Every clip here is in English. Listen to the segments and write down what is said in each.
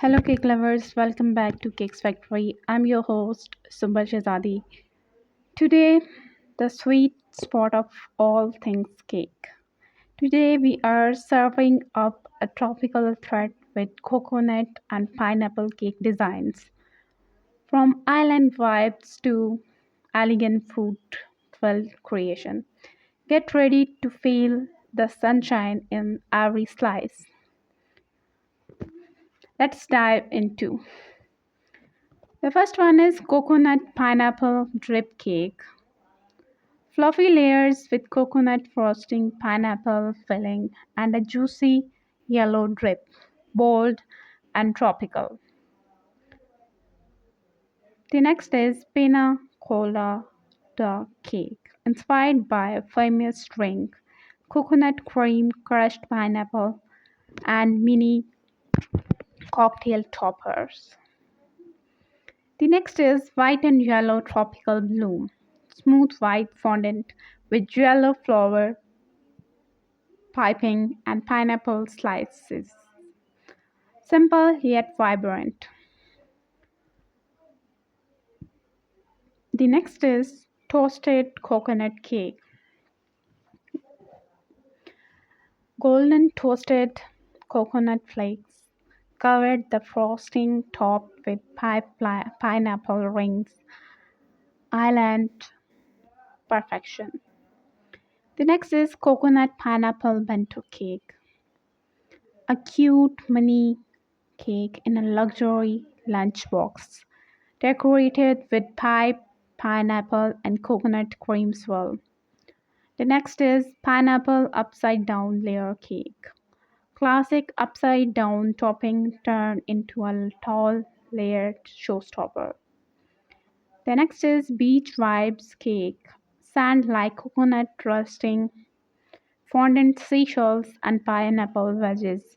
Hello, cake lovers. Welcome back to Cakes Factory. I'm your host, Sumbal Shehzadi. Today, the sweet spot of all things cake. Today, we are serving up a tropical thread with coconut and pineapple cake designs. From island vibes to elegant fruit filled creation. Get ready to feel the sunshine in every slice. Let's dive into. The first one is coconut pineapple drip cake. Fluffy layers with coconut frosting, pineapple filling, and a juicy yellow drip. Bold and tropical. The next is pina colada cake, inspired by a famous drink, coconut cream, crushed pineapple, and mini cocktail toppers. The next is white and yellow tropical bloom. Smooth white fondant with yellow flower piping and pineapple slices. Simple yet vibrant. The next is toasted coconut cake. Golden toasted coconut flakes covered the frosting topped with pineapple rings. Island perfection. The next is coconut pineapple bento cake. A cute mini cake in a luxury lunchbox, decorated with pineapple, and coconut cream swirl. The next is pineapple upside down layer cake. Classic upside down topping turned into a tall layered showstopper. The next is beach vibes cake. Sand like coconut roasting, fondant seashells, and pineapple wedges.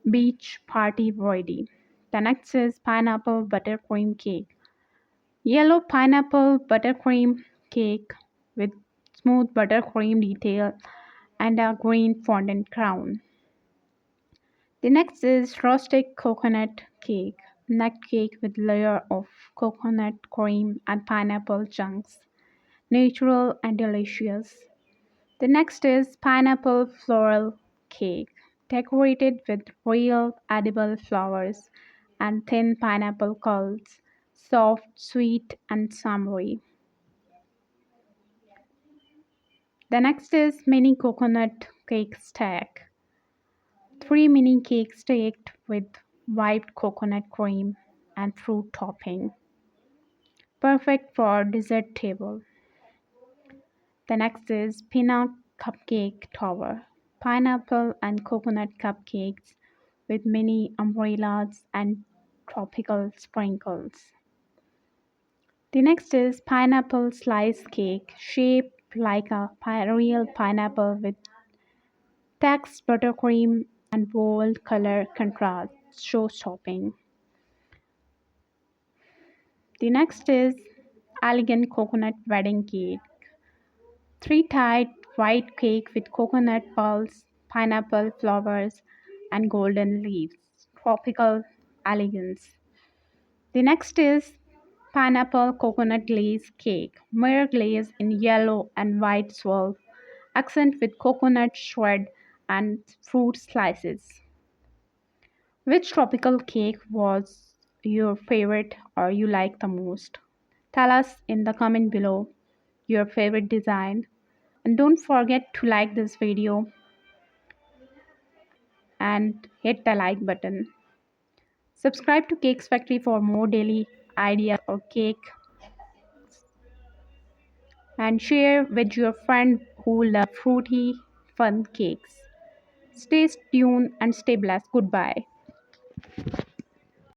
Beach party ready. The next is pineapple buttercream cake. Yellow pineapple buttercream cake with smooth buttercream detail and a green fondant crown. The next is rustic coconut cake. Nut cake with layer of coconut cream and pineapple chunks. Natural and delicious. The next is pineapple floral cake, decorated with real edible flowers and thin pineapple curls, soft, sweet, and summery. The next is mini coconut cake stack. Three mini cakes stacked with white coconut cream and fruit topping. Perfect for dessert table. The next is peanut cupcake tower. Pineapple and coconut cupcakes with mini umbrellas and tropical sprinkles. The next is pineapple slice cake shaped like a real pineapple with text buttercream and bold color contrast show stopping. The next is elegant coconut wedding cake. Three-tiered white cake with coconut pearls, pineapple flowers, and golden leaves. Tropical elegance. The next is pineapple coconut glaze cake. Mirror glaze in yellow and white swirl. Accent with coconut shred and fruit slices. Which tropical cake was your favorite or you like the most? Tell us in the comment below your favorite design. And don't forget to like this video and hit the like button. Subscribe to Cakes Factory for more daily ideas or cake and share with your friend who love fruity fun cakes. Stay tuned and stay blessed. Goodbye.